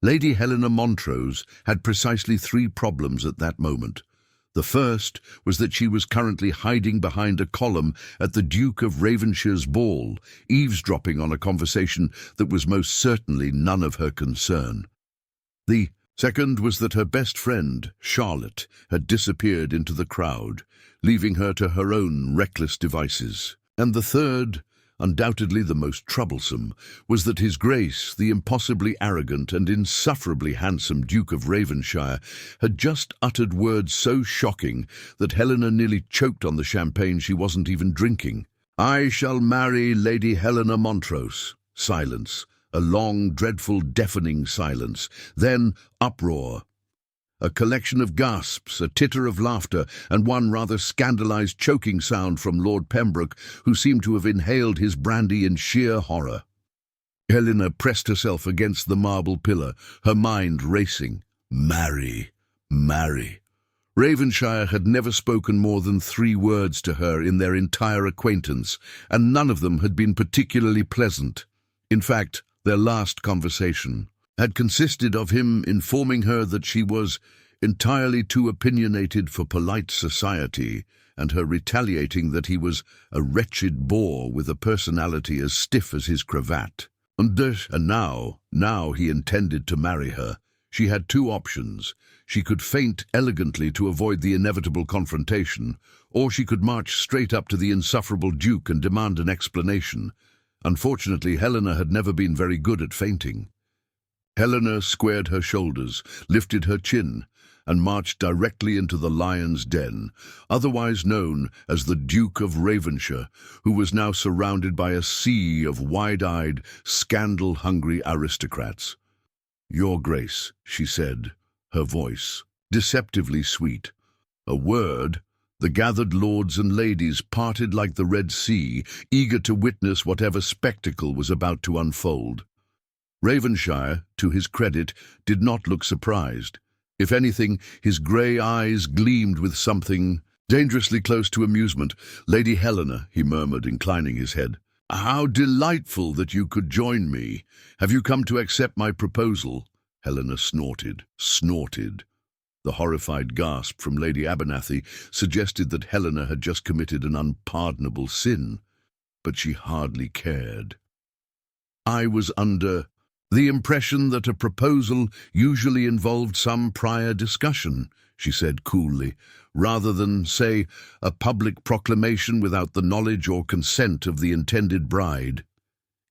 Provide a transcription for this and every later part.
Lady Helena Montrose had precisely three problems at that moment. The first was that she was currently hiding behind a column at the Duke of Ravenshire's ball, eavesdropping on a conversation that was most certainly none of her concern. The second was that her best friend, Charlotte, had disappeared into the crowd, leaving her to her own reckless devices. And the third, undoubtedly the most troublesome, was that His Grace, the impossibly arrogant and insufferably handsome Duke of Ravenshire, had just uttered words so shocking that Helena nearly choked on the champagne she wasn't even drinking. "I shall marry Lady Helena Montrose." Silence. A long, dreadful, deafening silence. Then uproar. A collection of gasps, a titter of laughter, and one rather scandalized choking sound from Lord Pembroke, who seemed to have inhaled his brandy in sheer horror. Helena pressed herself against the marble pillar, her mind racing. Marry, marry. Ravenshire had never spoken more than 3 words to her in their entire acquaintance, and none of them had been particularly pleasant. In fact, their last conversation had consisted of him informing her that she was entirely too opinionated for polite society, and her retaliating that he was a wretched bore with a personality as stiff as his cravat. And now he intended to marry her. She had 2 options. She could feint elegantly to avoid the inevitable confrontation, or she could march straight up to the insufferable Duke and demand an explanation. Unfortunately, Helena had never been very good at feinting. Helena squared her shoulders, lifted her chin, and marched directly into the lion's den, otherwise known as the Duke of Ravenshire, who was now surrounded by a sea of wide-eyed, scandal-hungry aristocrats. "Your Grace," she said, her voice deceptively sweet. A word, the gathered lords and ladies parted like the Red Sea, eager to witness whatever spectacle was about to unfold. Ravenshire, to his credit, did not look surprised. If anything, his grey eyes gleamed with something dangerously close to amusement. "Lady Helena," he murmured, inclining his head, "how delightful that you could join me. Have you come to accept my proposal?" Helena snorted. The horrified gasp from Lady Abernathy suggested that Helena had just committed an unpardonable sin, but she hardly cared. "I was under the impression that a proposal usually involved some prior discussion," she said coolly, "rather than, say, a public proclamation without the knowledge or consent of the intended bride."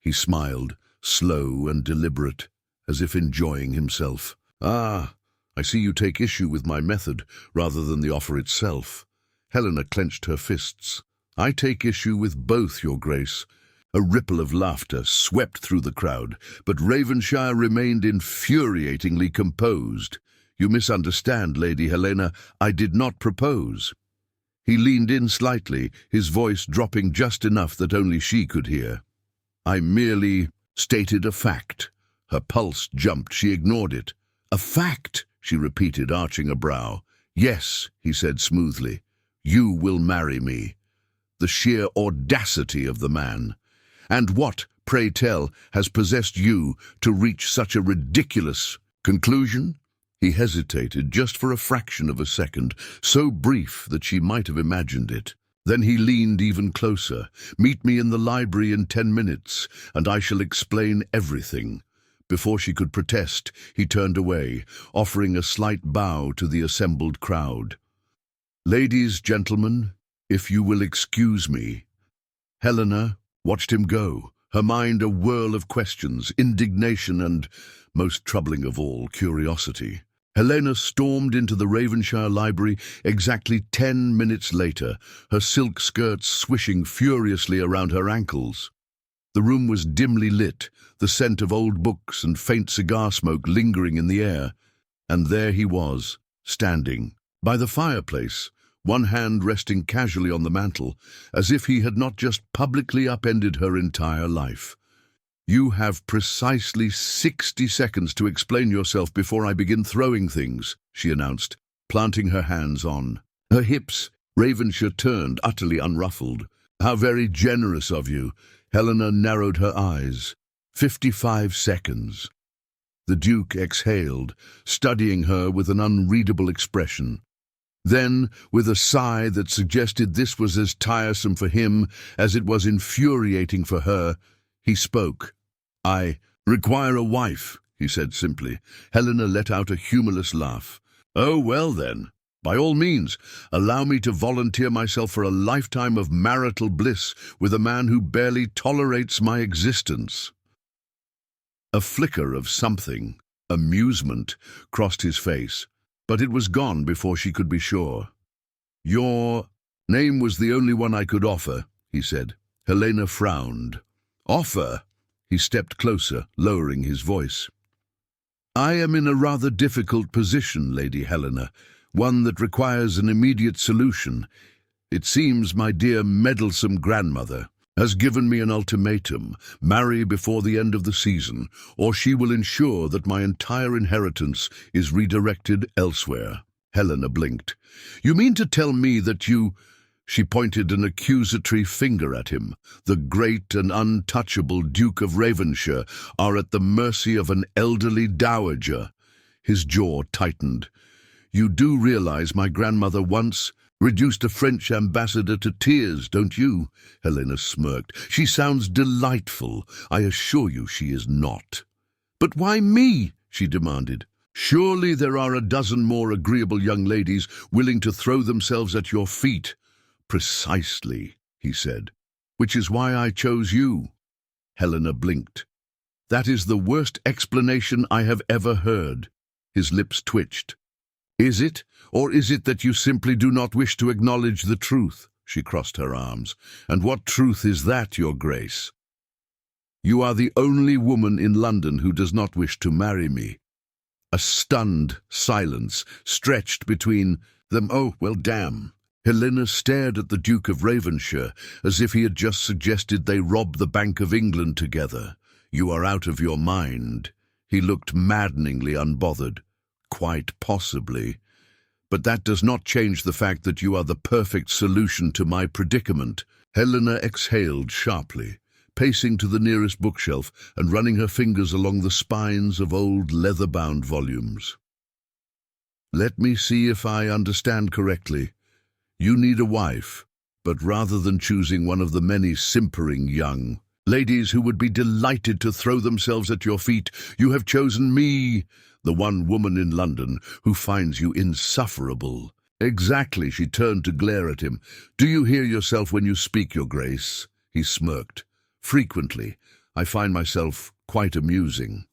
He smiled, slow and deliberate, as if enjoying himself. "Ah, I see you take issue with my method rather than the offer itself." Helena clenched her fists. "I take issue with both, Your Grace." A ripple of laughter swept through the crowd, but Ravenshire remained infuriatingly composed. "You misunderstand, Lady Helena. I did not propose." He leaned in slightly, his voice dropping just enough that only she could hear. "I merely stated a fact." Her pulse jumped. She ignored it. "A fact," she repeated, arching a brow. "Yes," he said smoothly. "You will marry me." The sheer audacity of the man. "And what, pray tell, has possessed you to reach such a ridiculous conclusion?" He hesitated just for a fraction of a second, so brief that she might have imagined it. Then he leaned even closer. "Meet me in the library in 10 minutes, and I shall explain everything." Before she could protest, he turned away, offering a slight bow to the assembled crowd. "Ladies, gentlemen, if you will excuse me." Helena watched him go, her mind a whirl of questions, indignation and, most troubling of all, curiosity. Helena stormed into the Ravenshire library exactly 10 minutes later, her silk skirts swishing furiously around her ankles. The room was dimly lit, the scent of old books and faint cigar smoke lingering in the air. And there he was, standing by the fireplace, one hand resting casually on the mantel, as if he had not just publicly upended her entire life. "You have precisely 60 seconds to explain yourself before I begin throwing things," she announced, planting her hands on her hips. Ravenshire turned, utterly unruffled. "How very generous of you." Helena narrowed her eyes. 55 seconds. The Duke exhaled, studying her with an unreadable expression. Then, with a sigh that suggested this was as tiresome for him as it was infuriating for her, he spoke. "I require a wife," he said simply. Helena let out a humorless laugh. "Oh, well then, by all means, allow me to volunteer myself for a lifetime of marital bliss with a man who barely tolerates my existence." A flicker of something, amusement, crossed his face, but it was gone before she could be sure. "Your name was the only one I could offer," he said. Helena frowned. "Offer?" He stepped closer, lowering his voice. "I am in a rather difficult position, Lady Helena, one that requires an immediate solution. It seems my dear meddlesome grandmother has given me an ultimatum: marry before the end of the season, or she will ensure that my entire inheritance is redirected elsewhere." Helena blinked. "You mean to tell me that you—" She pointed an accusatory finger at him. "The great and untouchable Duke of Ravenshire are at the mercy of an elderly dowager." His jaw tightened. "You do realize my grandmother once reduced a French ambassador to tears, don't you?" Helena smirked. "She sounds delightful. I assure you she is not." "But why me?" she demanded. "Surely there are a dozen more agreeable young ladies willing to throw themselves at your feet." "Precisely," he said, "which is why I chose you." Helena blinked. "That is the worst explanation I have ever heard." His lips twitched. "Is it? Or is it that you simply do not wish to acknowledge the truth?" She crossed her arms. "And what truth is that, Your Grace?" "You are the only woman in London who does not wish to marry me." A stunned silence stretched between them. "Oh, well, damn." Helena stared at the Duke of Ravenshire as if he had just suggested they rob the Bank of England together. "You are out of your mind." He looked maddeningly unbothered. "Quite possibly. But that does not change the fact that you are the perfect solution to my predicament." Helena exhaled sharply, pacing to the nearest bookshelf and running her fingers along the spines of old leather-bound volumes. "Let me see if I understand correctly. You need a wife, but rather than choosing one of the many simpering young ladies who would be delighted to throw themselves at your feet, you have chosen me, the one woman in London who finds you insufferable." "Exactly," she turned to glare at him. "Do you hear yourself when you speak, Your Grace?" He smirked. "Frequently. I find myself quite amusing."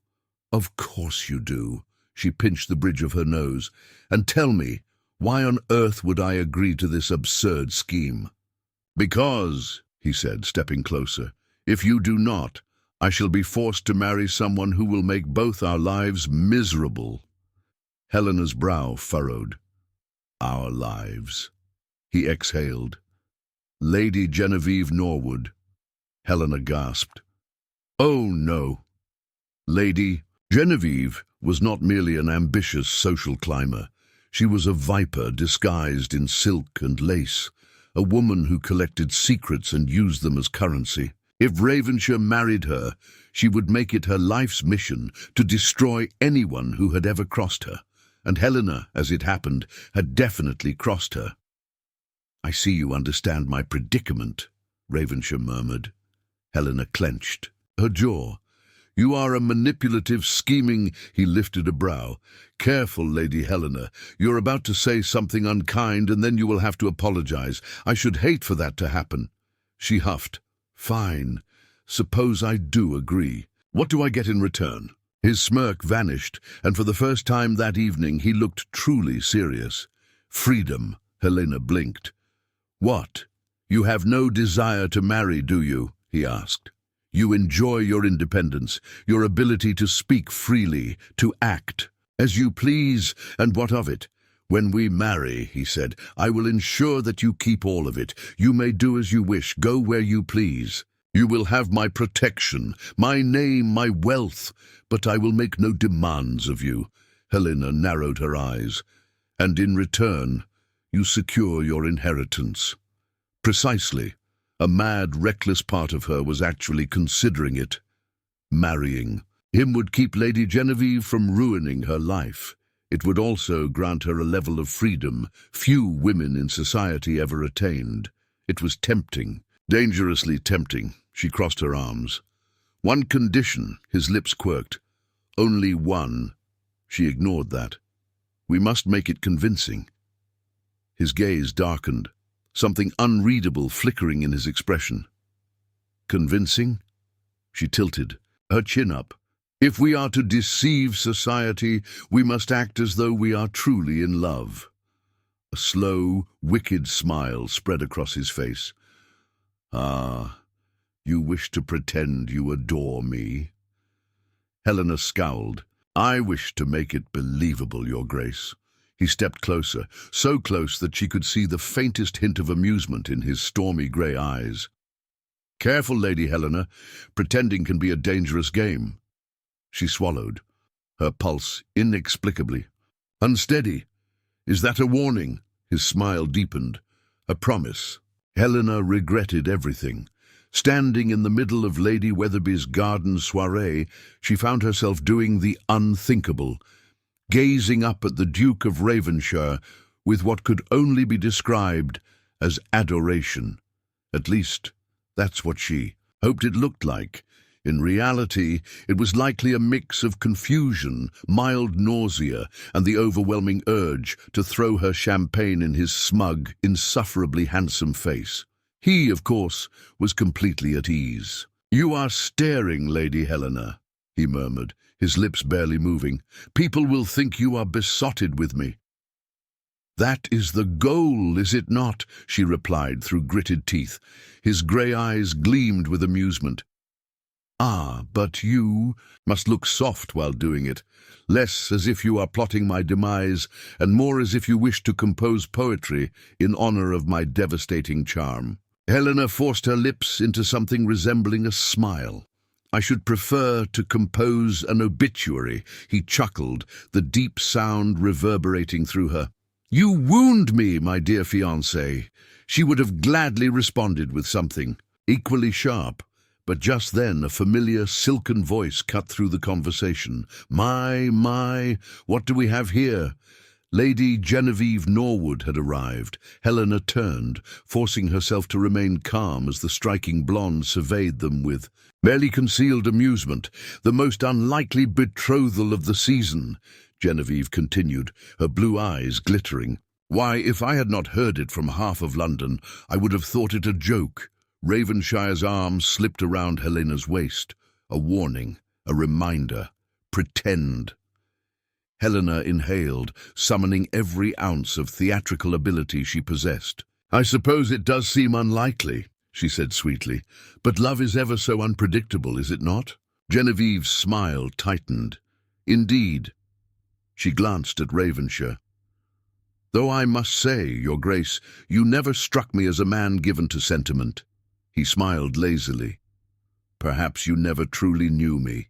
"Of course you do." She pinched the bridge of her nose. "And tell me, why on earth would I agree to this absurd scheme?" "Because," he said, stepping closer, "if you do not, I shall be forced to marry someone who will make both our lives miserable." Helena's brow furrowed. "Our lives." He exhaled. "Lady Genevieve Norwood." Helena gasped. "Oh, no." Lady Genevieve was not merely an ambitious social climber. She was a viper disguised in silk and lace, a woman who collected secrets and used them as currency. If Ravenshire married her, she would make it her life's mission to destroy anyone who had ever crossed her, and Helena, as it happened, had definitely crossed her. "I see you understand my predicament," Ravenshire murmured. Helena clenched her jaw. "You are a manipulative, scheming—" He lifted a brow. "Careful, Lady Helena. You're about to say something unkind, and then you will have to apologize. I should hate for that to happen." She huffed. "Fine. Suppose I do agree. What do I get in return?" His smirk vanished, and for the first time that evening he looked truly serious. "Freedom." Helena blinked. "What? You have no desire to marry, do you?" he asked. "You enjoy your independence, your ability to speak freely, to act as you please, and what of it? When we marry," he said, "I will ensure that you keep all of it. You may do as you wish, go where you please. You will have my protection, my name, my wealth, but I will make no demands of you." Helena narrowed her eyes. "And in return, you secure your inheritance." Precisely. A mad, reckless part of her was actually considering it. Marrying. Him would keep Lady Genevieve from ruining her life. It would also grant her a level of freedom few women in society ever attained. It was tempting, dangerously tempting. She crossed her arms. One condition, his lips quirked. Only one. She ignored that. We must make it convincing. His gaze darkened, something unreadable flickering in his expression. Convincing? She tilted, her chin up. If we are to deceive society, we must act as though we are truly in love. A slow, wicked smile spread across his face. Ah, you wish to pretend you adore me? Helena scowled. I wish to make it believable, Your Grace. He stepped closer, so close that she could see the faintest hint of amusement in his stormy grey eyes. Careful, Lady Helena. Pretending can be a dangerous game. She swallowed, her pulse inexplicably. Unsteady. Is that a warning? His smile deepened. A promise. Helena regretted everything. Standing in the middle of Lady Weatherby's garden soirée, she found herself doing the unthinkable, gazing up at the Duke of Ravenshire with what could only be described as adoration. At least, that's what she hoped it looked like. In reality, it was likely a mix of confusion, mild nausea, and the overwhelming urge to throw her champagne in his smug, insufferably handsome face. He, of course, was completely at ease. You are staring, Lady Helena, he murmured, his lips barely moving. People will think you are besotted with me. That is the goal, is it not? She replied through gritted teeth. His grey eyes gleamed with amusement. Ah, but you must look soft while doing it, less as if you are plotting my demise, and more as if you wish to compose poetry in honor of my devastating charm. Helena forced her lips into something resembling a smile. I should prefer to compose an obituary, he chuckled, the deep sound reverberating through her. You wound me, my dear fiancé. She would have gladly responded with something equally sharp. But just then a familiar silken voice cut through the conversation. My, what do we have here? Lady Genevieve Norwood had arrived. Helena turned, forcing herself to remain calm as the striking blonde surveyed them with barely concealed amusement. The most unlikely betrothal of the season, Genevieve continued, her blue eyes glittering. Why, if I had not heard it from half of London, I would have thought it a joke. Ravenshire's arm slipped around Helena's waist. A warning, a reminder. Pretend. Helena inhaled, summoning every ounce of theatrical ability she possessed. I suppose it does seem unlikely, she said sweetly, but love is ever so unpredictable, is it not? Genevieve's smile tightened. Indeed. She glanced at Ravenshire. Though I must say, Your Grace, you never struck me as a man given to sentiment. He smiled lazily. Perhaps you never truly knew me.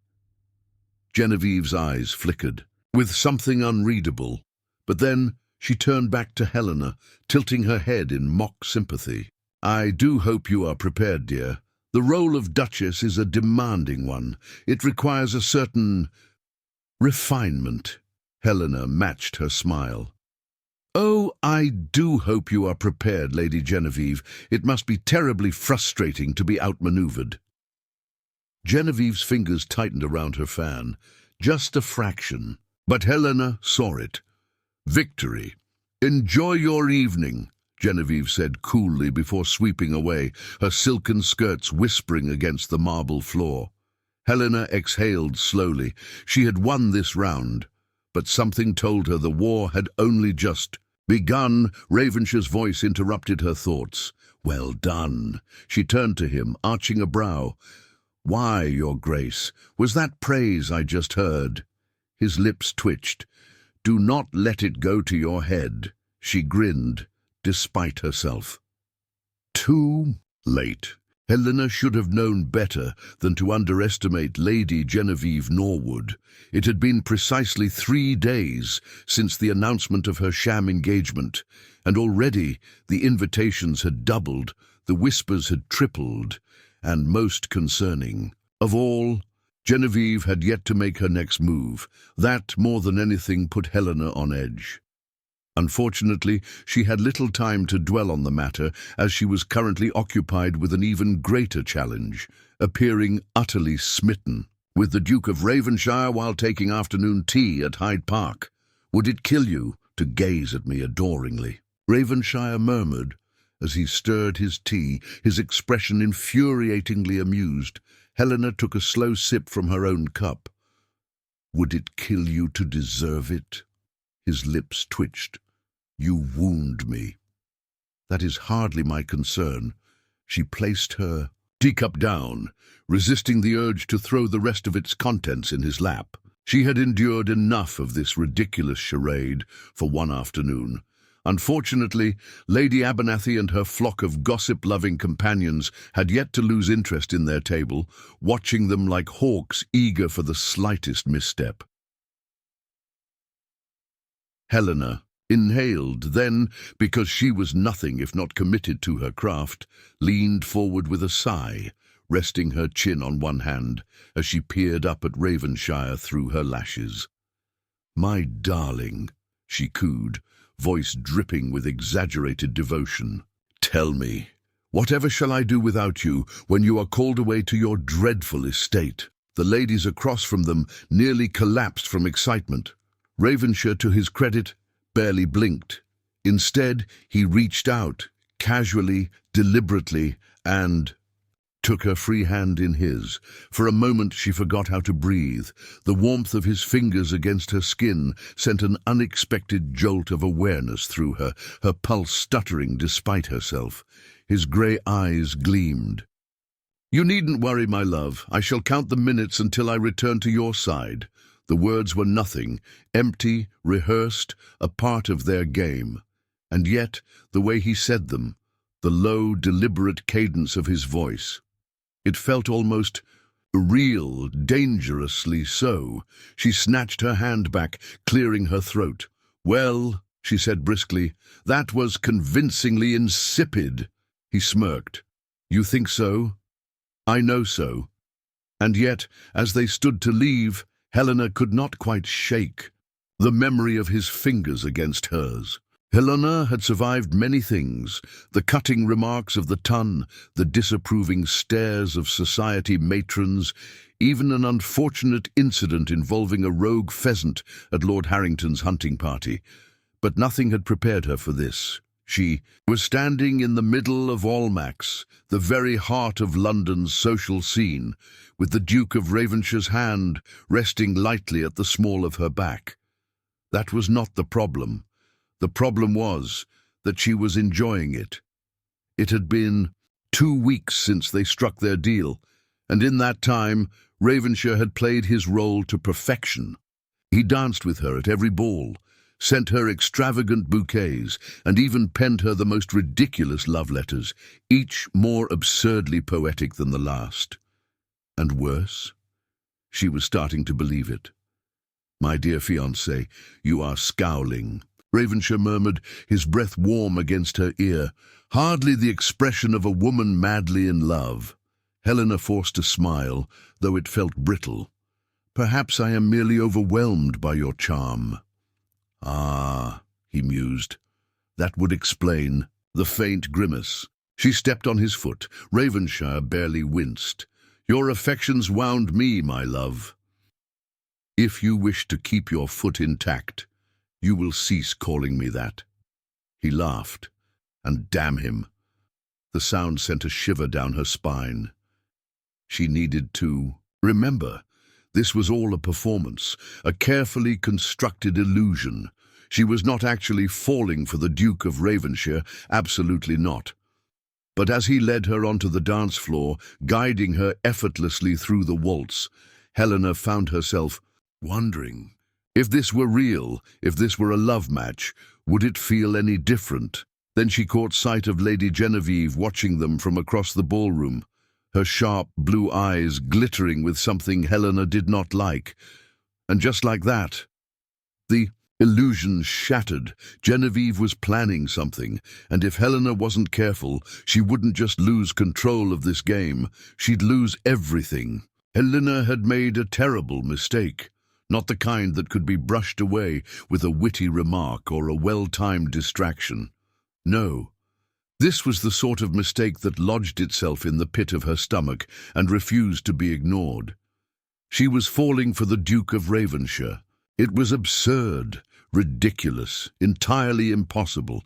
Genevieve's eyes flickered, with something unreadable, but then she turned back to Helena, tilting her head in mock sympathy. I do hope you are prepared, dear. The role of Duchess is a demanding one. It requires a certain refinement. Helena matched her smile. Oh, I do hope you are prepared, Lady Genevieve. It must be terribly frustrating to be outmaneuvered. Genevieve's fingers tightened around her fan, just a fraction. But Helena saw it. Victory. Enjoy your evening, Genevieve said coolly before sweeping away, her silken skirts whispering against the marble floor. Helena exhaled slowly. She had won this round. But something told her the war had only just begun. Ravenshire's voice interrupted her thoughts. Well done. She turned to him, arching a brow. Why, Your Grace, was that praise I just heard? His lips twitched. Do not let it go to your head. She grinned, despite herself. Too late. Helena should have known better than to underestimate Lady Genevieve Norwood. It had been precisely 3 days since the announcement of her sham engagement, and already the invitations had doubled, the whispers had tripled, and most concerning of all, Genevieve had yet to make her next move. That, more than anything, put Helena on edge. Unfortunately, she had little time to dwell on the matter, as she was currently occupied with an even greater challenge, appearing utterly smitten with the Duke of Ravenshire while taking afternoon tea at Hyde Park. "Would it kill you to gaze at me adoringly?" Ravenshire murmured as he stirred his tea, his expression infuriatingly amused. Helena took a slow sip from her own cup. "Would it kill you to deserve it?" His lips twitched. "You wound me." "That is hardly my concern." She placed her teacup down, resisting the urge to throw the rest of its contents in his lap. She had endured enough of this ridiculous charade for one afternoon. Unfortunately, Lady Abernathy and her flock of gossip-loving companions had yet to lose interest in their table, watching them like hawks eager for the slightest misstep. Helena inhaled, then, because she was nothing if not committed to her craft, leaned forward with a sigh, resting her chin on one hand as she peered up at Ravenshire through her lashes. "My darling," she cooed, voice dripping with exaggerated devotion. "Tell me, whatever shall I do without you when you are called away to your dreadful estate?" The ladies across from them nearly collapsed from excitement. Ravenshire, to his credit, barely blinked. Instead, he reached out, casually, deliberately, and took her free hand in his. For a moment she forgot how to breathe. The warmth of his fingers against her skin sent an unexpected jolt of awareness through her, her pulse stuttering despite herself. His grey eyes gleamed. "You needn't worry, my love. I shall count the minutes until I return to your side." The words were nothing, empty, rehearsed, a part of their game. And yet, the way he said them, the low, deliberate cadence of his voice, it felt almost real, dangerously so. She snatched her hand back, clearing her throat. "Well," she said briskly, "that was convincingly insipid." He smirked. "You think so? I know so." And yet, as they stood to leave, Helena could not quite shake the memory of his fingers against hers. Helena had survived many things: the cutting remarks of the ton, the disapproving stares of society matrons, even an unfortunate incident involving a rogue pheasant at Lord Harrington's hunting party. But nothing had prepared her for this. She was standing in the middle of Almack's, the very heart of London's social scene, with the Duke of Ravenshire's hand resting lightly at the small of her back. That was not the problem. The problem was that she was enjoying it. It had been 2 weeks since they struck their deal, and in that time Ravenshire had played his role to perfection. He danced with her at every ball, sent her extravagant bouquets, and even penned her the most ridiculous love letters, each more absurdly poetic than the last. And worse, she was starting to believe it. "My dear fiancé, you are scowling," Ravenshire murmured, his breath warm against her ear, hardly the expression of a woman madly in love. Helena forced a smile, though it felt brittle. "Perhaps I am merely overwhelmed by your charm." "Ah," he mused, "that would explain." The faint grimace. She stepped on his foot. Ravenshire barely winced. "Your affections wound me, my love. If you wish to keep your foot intact, you will cease calling me that." He laughed, and damn him. The sound sent a shiver down her spine. She needed to remember. This was all a performance, a carefully constructed illusion. She was not actually falling for the Duke of Ravenshire, absolutely not. But as he led her onto the dance floor, guiding her effortlessly through the waltz, Helena found herself wondering, if this were real, if this were a love match, would it feel any different? Then she caught sight of Lady Genevieve watching them from across the ballroom, her sharp blue eyes glittering with something Helena did not like. And just like that, the illusion shattered. Genevieve was planning something, and if Helena wasn't careful, she wouldn't just lose control of this game, she'd lose everything. Helena had made a terrible mistake, not the kind that could be brushed away with a witty remark or a well-timed distraction. No, this was the sort of mistake that lodged itself in the pit of her stomach and refused to be ignored. She was falling for the Duke of Ravenshire. It was absurd, ridiculous, entirely impossible,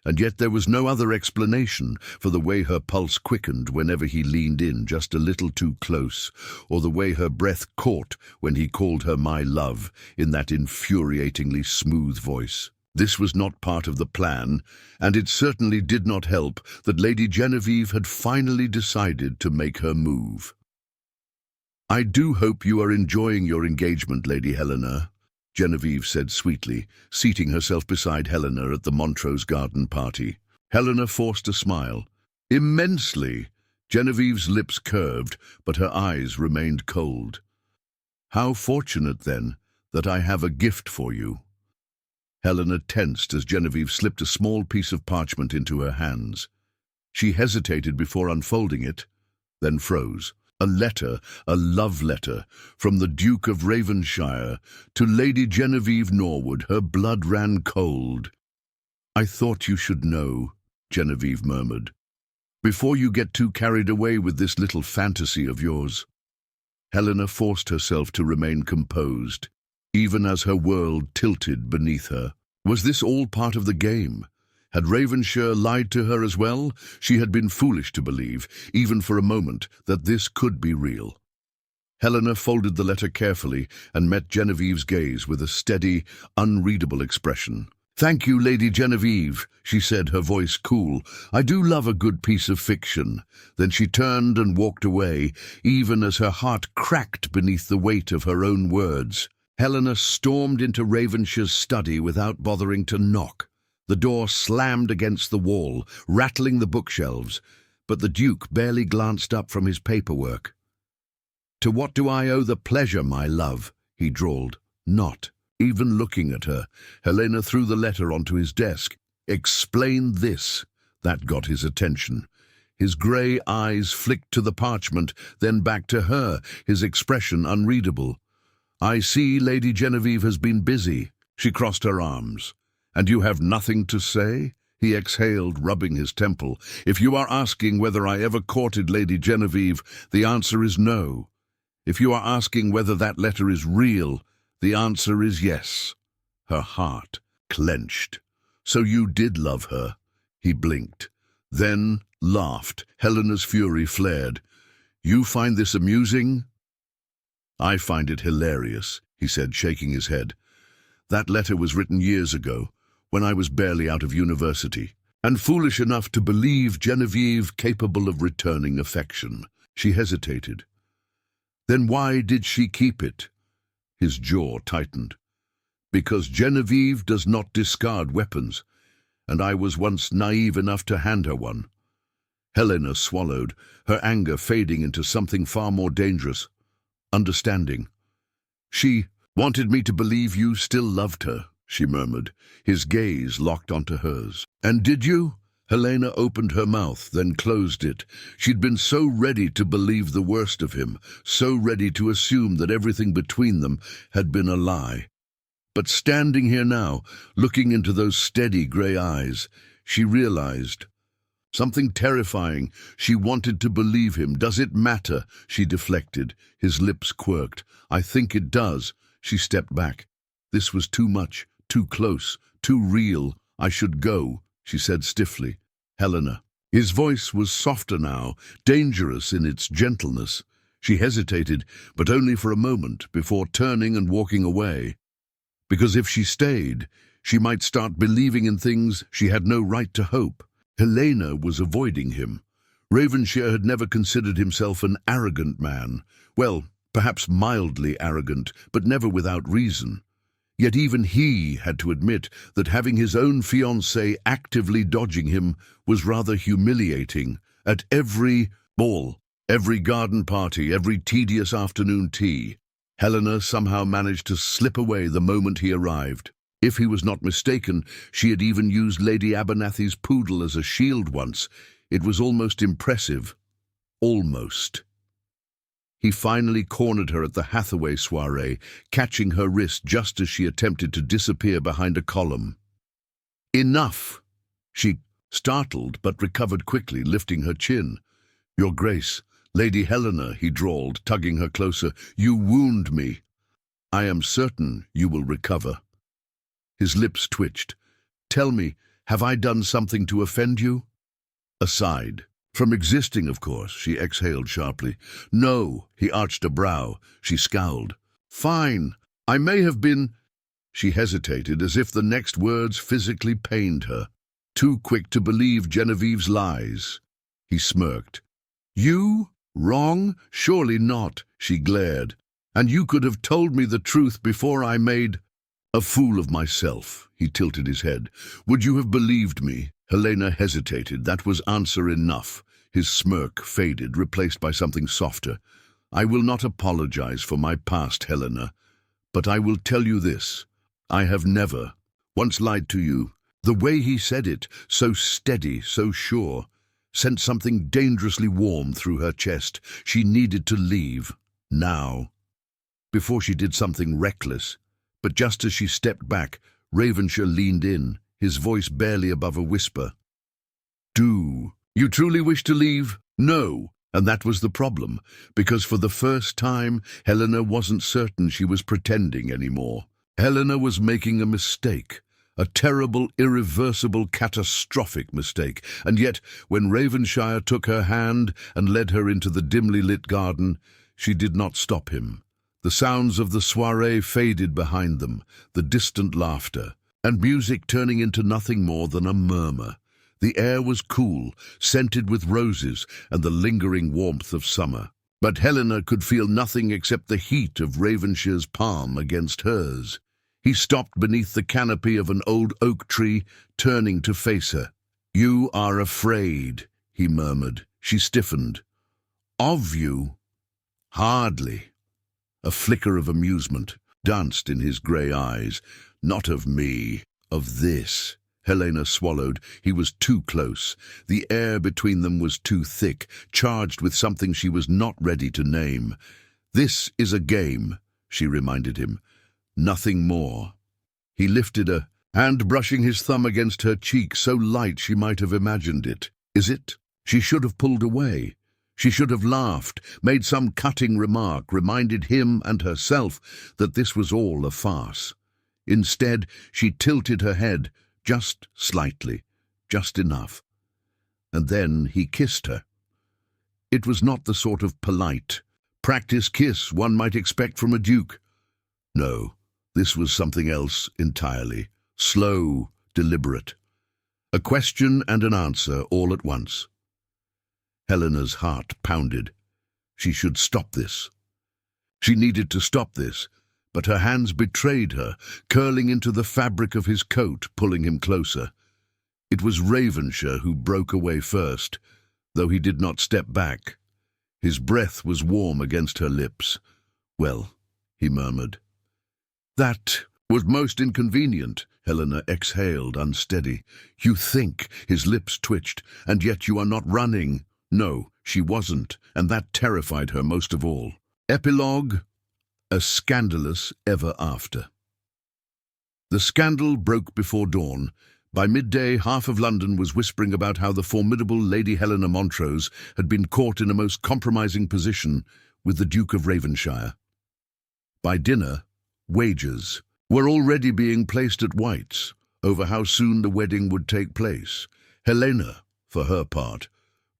and yet there was no other explanation for the way her pulse quickened whenever he leaned in just a little too close, or the way her breath caught when he called her my love in that infuriatingly smooth voice. This was not part of the plan, and it certainly did not help that Lady Genevieve had finally decided to make her move. "I do hope you are enjoying your engagement, Lady Helena," Genevieve said sweetly, seating herself beside Helena at the Montrose garden party. Helena forced a smile. "Immensely." Genevieve's lips curved, but her eyes remained cold. "How fortunate, then, that I have a gift for you." Helena tensed as Genevieve slipped a small piece of parchment into her hands. She hesitated before unfolding it, then froze. A letter, a love letter, from the Duke of Ravenshire to Lady Genevieve Norwood. Her blood ran cold. "I thought you should know," Genevieve murmured, "before you get too carried away with this little fantasy of yours." Helena forced herself to remain composed, even as her world tilted beneath her. Was this all part of the game? Had Ravenshire lied to her as well? She had been foolish to believe, even for a moment, that this could be real. Helena folded the letter carefully and met Genevieve's gaze with a steady, unreadable expression. "Thank you, Lady Genevieve," she said, her voice cool. "I do love a good piece of fiction." Then she turned and walked away, even as her heart cracked beneath the weight of her own words. Helena stormed into Ravenshire's study without bothering to knock. The door slammed against the wall, rattling the bookshelves, but the Duke barely glanced up from his paperwork. "To what do I owe the pleasure, my love?" he drawled. Not even looking at her, Helena threw the letter onto his desk. "Explain this." That got his attention. His grey eyes flicked to the parchment, then back to her, his expression unreadable. "I see Lady Genevieve has been busy." She crossed her arms. "And you have nothing to say?" He exhaled, rubbing his temple. "If you are asking whether I ever courted Lady Genevieve, the answer is no. If you are asking whether that letter is real, the answer is yes." Her heart clenched. "So you did love her?" He blinked, then laughed. Helena's fury flared. "You find this amusing?" "I find it hilarious," he said, shaking his head. "That letter was written years ago, when I was barely out of university, and foolish enough to believe Genevieve capable of returning affection." She hesitated. "Then why did she keep it?" His jaw tightened. "Because Genevieve does not discard weapons, and I was once naive enough to hand her one." Helena swallowed, her anger fading into something far more dangerous. Understanding. "She wanted me to believe you still loved her," she murmured, his gaze locked onto hers. "And did you?" Helena opened her mouth, then closed it. She'd been so ready to believe the worst of him, so ready to assume that everything between them had been a lie. But standing here now, looking into those steady grey eyes, she realized something terrifying. She wanted to believe him. "Does it matter?" She deflected. His lips quirked. "I think it does." She stepped back. This was too much, too close, too real. "I should go," she said stiffly. "Helena." His voice was softer now, dangerous in its gentleness. She hesitated, but only for a moment, before turning and walking away. Because if she stayed, she might start believing in things she had no right to hope. Helena was avoiding him. Ravenshire had never considered himself an arrogant man. Well, perhaps mildly arrogant, but never without reason. Yet even he had to admit that having his own fiancée actively dodging him was rather humiliating. At every ball, every garden party, every tedious afternoon tea, Helena somehow managed to slip away the moment he arrived. If he was not mistaken, she had even used Lady Abernathy's poodle as a shield once. It was almost impressive. Almost. He finally cornered her at the Hathaway soiree, catching her wrist just as she attempted to disappear behind a column. "Enough!" She startled, but recovered quickly, lifting her chin. "Your Grace, Lady Helena," he drawled, tugging her closer. "You wound me. I am certain you will recover." His lips twitched. "Tell me, have I done something to offend you?" "Aside from existing, of course," she exhaled sharply. "No," he arched a brow. She scowled. "Fine. I may have been—" She hesitated, as if the next words physically pained her. Too quick to believe Genevieve's lies. He smirked. "You? Wrong? Surely not," she glared. "And you could have told me the truth before I made a fool of myself." He tilted his head. "Would you have believed me?" Helena hesitated. That was answer enough. His smirk faded, replaced by something softer. "I will not apologize for my past, Helena, but I will tell you this. I have never once lied to you." The way he said it, so steady, so sure, sent something dangerously warm through her chest. She needed to leave, now, before she did something reckless. But just as she stepped back, Ravenshire leaned in, his voice barely above a whisper. "Do you truly wish to leave?" "No." And that was the problem, because for the first time, Helena wasn't certain she was pretending anymore. Helena was making a mistake. A terrible, irreversible, catastrophic mistake. And yet, when Ravenshire took her hand and led her into the dimly lit garden, she did not stop him. The sounds of the soiree faded behind them, the distant laughter, and music turning into nothing more than a murmur. The air was cool, scented with roses and the lingering warmth of summer. But Helena could feel nothing except the heat of Ravenshire's palm against hers. He stopped beneath the canopy of an old oak tree, turning to face her. "You are afraid," he murmured. She stiffened. "Of you?" "Hardly." A flicker of amusement danced in his grey eyes. "Not of me, of this." Helena swallowed. He was too close. The air between them was too thick, charged with something she was not ready to name. "This is a game," she reminded him. "Nothing more." He lifted a hand, brushing his thumb against her cheek, so light she might have imagined it. "Is it?" She should have pulled away. She should have laughed, made some cutting remark, reminded him and herself that this was all a farce. Instead, she tilted her head, just slightly, just enough. And then he kissed her. It was not the sort of polite, practice kiss one might expect from a duke. No. This was something else entirely. Slow, deliberate. A question and an answer all at once. Helena's heart pounded. She should stop this. She needed to stop this, but her hands betrayed her, curling into the fabric of his coat, pulling him closer. It was Ravenshire who broke away first, though he did not step back. His breath was warm against her lips. "Well," he murmured. "That was most inconvenient," Helena exhaled, unsteady. "You think," his lips twitched, "and yet you are not running." No, she wasn't, and that terrified her most of all. Epilogue: a scandalous ever after. The scandal broke before dawn. By midday, half of London was whispering about how the formidable Lady Helena Montrose had been caught in a most compromising position with the Duke of Ravenshire. By dinner, wagers were already being placed at White's over how soon the wedding would take place. Helena, for her part,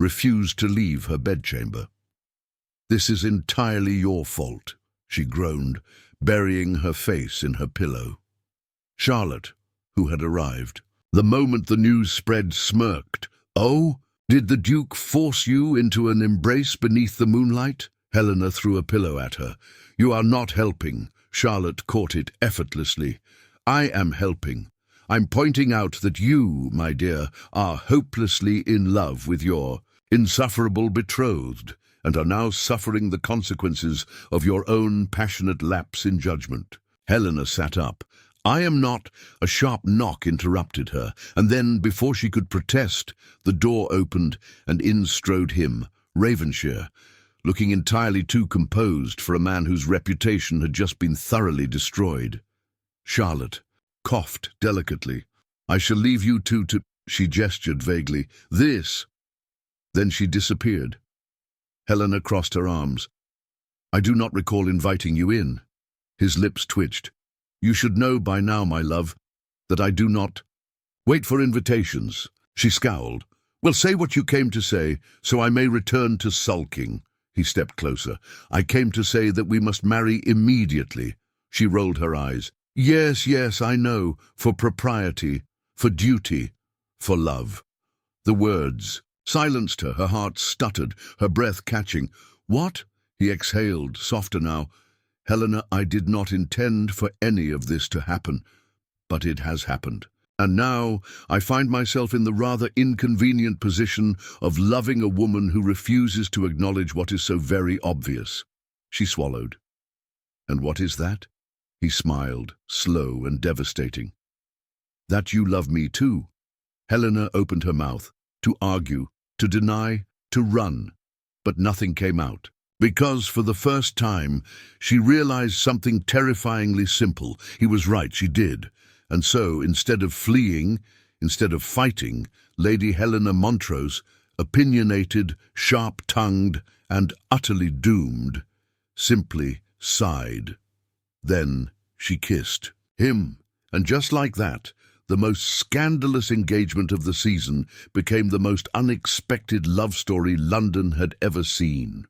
refused to leave her bedchamber. "This is entirely your fault," she groaned, burying her face in her pillow. Charlotte, who had arrived, the moment the news spread, smirked. "Oh, did the Duke force you into an embrace beneath the moonlight?" Helena threw a pillow at her. "You are not helping." Charlotte caught it effortlessly. "I am helping. I'm pointing out that you, my dear, are hopelessly in love with your insufferable betrothed, and are now suffering the consequences of your own passionate lapse in judgment." Helena sat up. "I am not—" A sharp knock interrupted her, and then, before she could protest, the door opened, and in strode him, Ravenshire, looking entirely too composed for a man whose reputation had just been thoroughly destroyed. Charlotte coughed delicately. "I shall leave you two to—" She gestured vaguely. "This." Then she disappeared. Helena crossed her arms. "I do not recall inviting you in." His lips twitched. "You should know by now, my love, that I do not wait for invitations." She scowled. "Well, say what you came to say, so I may return to sulking." He stepped closer. "I came to say that we must marry immediately." She rolled her eyes. Yes, yes, I know, for propriety, for duty, for love." The words silenced her. Her heart stuttered, her breath catching. "What?" He exhaled, softer now. "Helena, I did not intend for any of this to happen, but it has happened. And now I find myself in the rather inconvenient position of loving a woman who refuses to acknowledge what is so very obvious." She swallowed. "And what is that?" He smiled, slow and devastating. "That you love me too." Helena opened her mouth, to argue, to deny, to run, but nothing came out. Because, for the first time, she realized something terrifyingly simple. He was right, she did. And so, instead of fleeing, instead of fighting, Lady Helena Montrose, opinionated, sharp-tongued, and utterly doomed, simply sighed. Then she kissed him, and just like that, the most scandalous engagement of the season became the most unexpected love story London had ever seen.